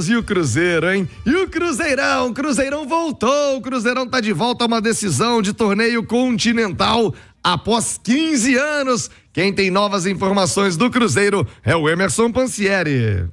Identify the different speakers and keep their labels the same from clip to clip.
Speaker 1: E o Cruzeiro, hein? E o Cruzeirão? O Cruzeirão voltou. O Cruzeirão tá de volta a uma decisão de torneio continental após 15 anos. Quem tem novas informações do Cruzeiro é o Emerson Pansieri.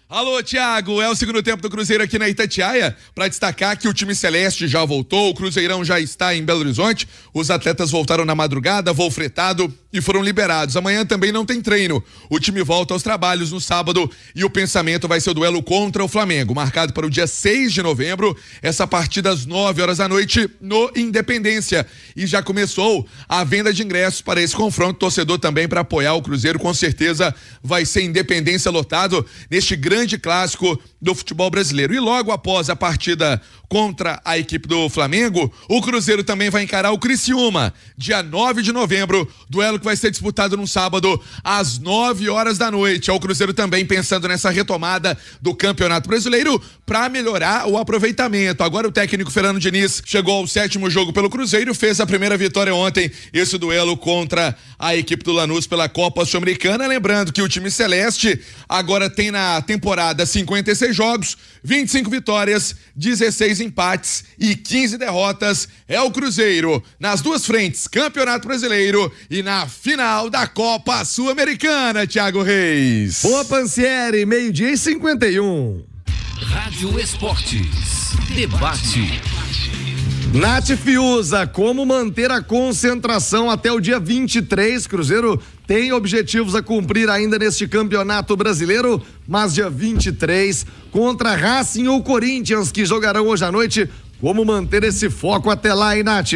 Speaker 2: Alô, Thiago, é o segundo tempo do Cruzeiro aqui na Itatiaia. Para destacar que o time celeste já voltou, o Cruzeirão já está em Belo Horizonte, os atletas voltaram na madrugada, voo fretado e foram liberados. Amanhã também não tem treino, o time volta aos trabalhos no sábado e o pensamento vai ser o duelo contra o Flamengo, marcado para o dia 6 de novembro, essa partida às 9h da noite no Independência. E já começou a venda de ingressos para esse confronto, torcedor também para apoiar o Cruzeiro, com certeza vai ser Independência lotado neste grande clássico do futebol brasileiro. E logo após a partida contra a equipe do Flamengo, o Cruzeiro também vai encarar o Criciúma, dia 9 de novembro, duelo que vai ser disputado no sábado às 9h da noite. É o Cruzeiro também pensando nessa retomada do Campeonato Brasileiro para melhorar o aproveitamento. Agora o técnico Fernando Diniz chegou ao 7º jogo pelo Cruzeiro, fez a primeira vitória ontem, esse duelo contra a equipe do Lanús pela Copa Sul-Americana. Lembrando que o time celeste agora tem na temporada 56 jogos, 25 vitórias, 16 empates e 15 derrotas. É o Cruzeiro nas duas frentes, Campeonato Brasileiro e na final da Copa Sul-Americana, Thiago Reis.
Speaker 1: Boa, Pansieri, 12h51.
Speaker 3: Rádio Esportes, debate.
Speaker 1: Nath Fiuza, como manter a concentração até o dia 23? Cruzeiro tem objetivos a cumprir ainda neste Campeonato Brasileiro, mas dia 23 contra Racing ou Corinthians, que jogarão hoje à noite. Como manter esse foco até lá, hein, Nath?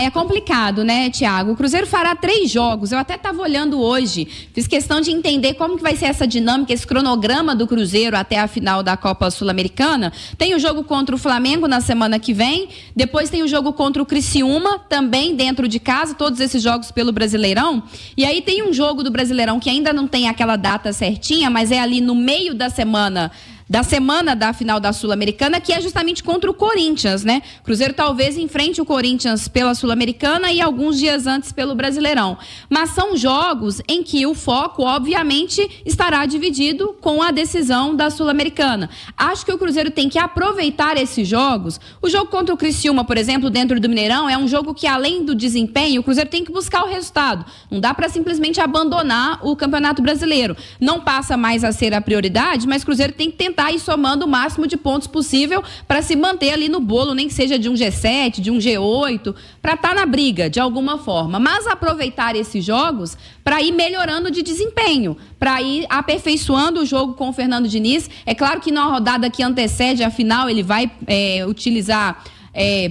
Speaker 4: É complicado, né, Thiago? O Cruzeiro fará 3 jogos. Eu até estava olhando hoje, fiz questão de entender como que vai ser essa dinâmica, esse cronograma do Cruzeiro até a final da Copa Sul-Americana. Tem o jogo contra o Flamengo na semana que vem, depois tem o jogo contra o Criciúma, também dentro de casa, todos esses jogos pelo Brasileirão. E aí tem um jogo do Brasileirão que ainda não tem aquela data certinha, mas é ali no meio da semana da final da Sul-Americana, que é justamente contra o Corinthians, né? Cruzeiro talvez enfrente o Corinthians pela Sul-Americana e alguns dias antes pelo Brasileirão. Mas são jogos em que o foco, obviamente, estará dividido com a decisão da Sul-Americana. Acho que o Cruzeiro tem que aproveitar esses jogos. O jogo contra o Criciúma, por exemplo, dentro do Mineirão, é um jogo que, além do desempenho, o Cruzeiro tem que buscar o resultado. Não dá para simplesmente abandonar o Campeonato Brasileiro. Não passa mais a ser a prioridade, mas o Cruzeiro tem que tentar ir somando o máximo de pontos possível para se manter ali no bolo, nem que seja de um G7, de um G8, para estar na briga de alguma forma. Mas aproveitar esses jogos para ir melhorando de desempenho, para ir aperfeiçoando o jogo com o Fernando Diniz. É claro que na rodada que antecede a final ele vai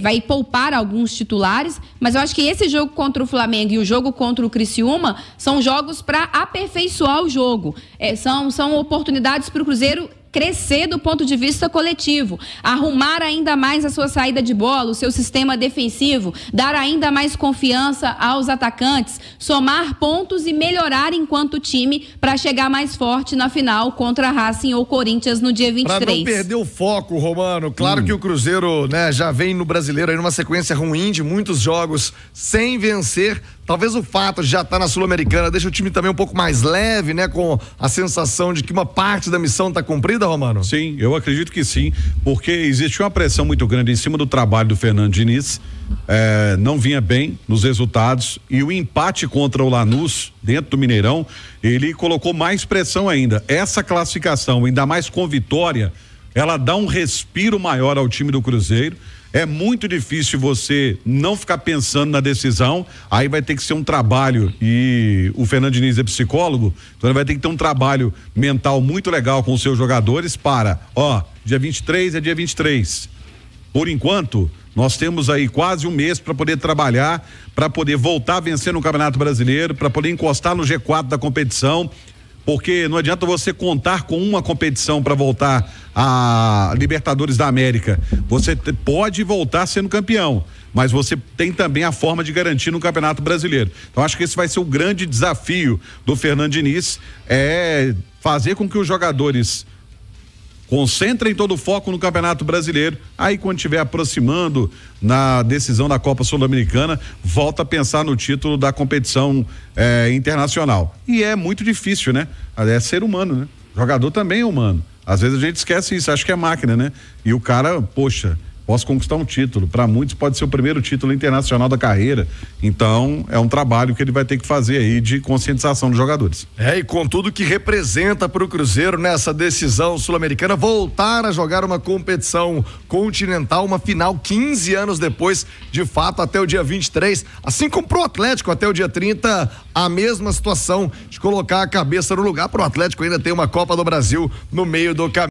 Speaker 4: vai poupar alguns titulares, mas eu acho que esse jogo contra o Flamengo e o jogo contra o Criciúma são jogos para aperfeiçoar o jogo. São oportunidades para o Cruzeiro crescer do ponto de vista coletivo, arrumar ainda mais a sua saída de bola, o seu sistema defensivo, dar ainda mais confiança aos atacantes, somar pontos e melhorar enquanto time para chegar mais forte na final contra Racing ou Corinthians no dia 23.
Speaker 1: Para não perder o foco, Romano, claro que o Cruzeiro, né, já vem no Brasileiro aí numa sequência ruim de muitos jogos sem vencer. Talvez o fato de já estar na Sul-Americana deixa o time também um pouco mais leve, né? Com a sensação de que uma parte da missão está cumprida, Romano?
Speaker 5: Sim, eu acredito que sim, porque existe uma pressão muito grande em cima do trabalho do Fernando Diniz, não vinha bem nos resultados e o empate contra o Lanús dentro do Mineirão, ele colocou mais pressão ainda. Essa classificação, ainda mais com vitória, ela dá um respiro maior ao time do Cruzeiro. É muito difícil você não ficar pensando na decisão, aí vai ter que ser um trabalho, e o Fernando Diniz é psicólogo, então ele vai ter que ter um trabalho mental muito legal com os seus jogadores dia 23 é dia 23. Por enquanto, nós temos aí quase um mês para poder trabalhar, para poder voltar a vencer no Campeonato Brasileiro, para poder encostar no G4 da competição, porque não adianta você contar com uma competição para voltar a Libertadores da América. Você pode voltar sendo campeão, mas você tem também a forma de garantir no Campeonato Brasileiro. Então acho que esse vai ser o grande desafio do Fernando Diniz, fazer com que os jogadores concentrem todo o foco no Campeonato Brasileiro, aí quando estiver aproximando na decisão da Copa Sul-Americana, volta a pensar no título da competição internacional. E é muito difícil, né? É ser humano, né? Jogador também é humano. Às vezes a gente esquece isso, acha que é máquina, né? E o cara, poxa, posso conquistar um título. Para muitos pode ser o primeiro título internacional da carreira. Então, é um trabalho que ele vai ter que fazer aí de conscientização dos jogadores.
Speaker 1: E com tudo que representa para o Cruzeiro nessa decisão sul-americana, voltar a jogar uma competição continental, uma final 15 anos depois, de fato, até o dia 23, assim como pro Atlético até o dia 30, a mesma situação de colocar a cabeça no lugar. Pro Atlético ainda tem uma Copa do Brasil no meio do caminho.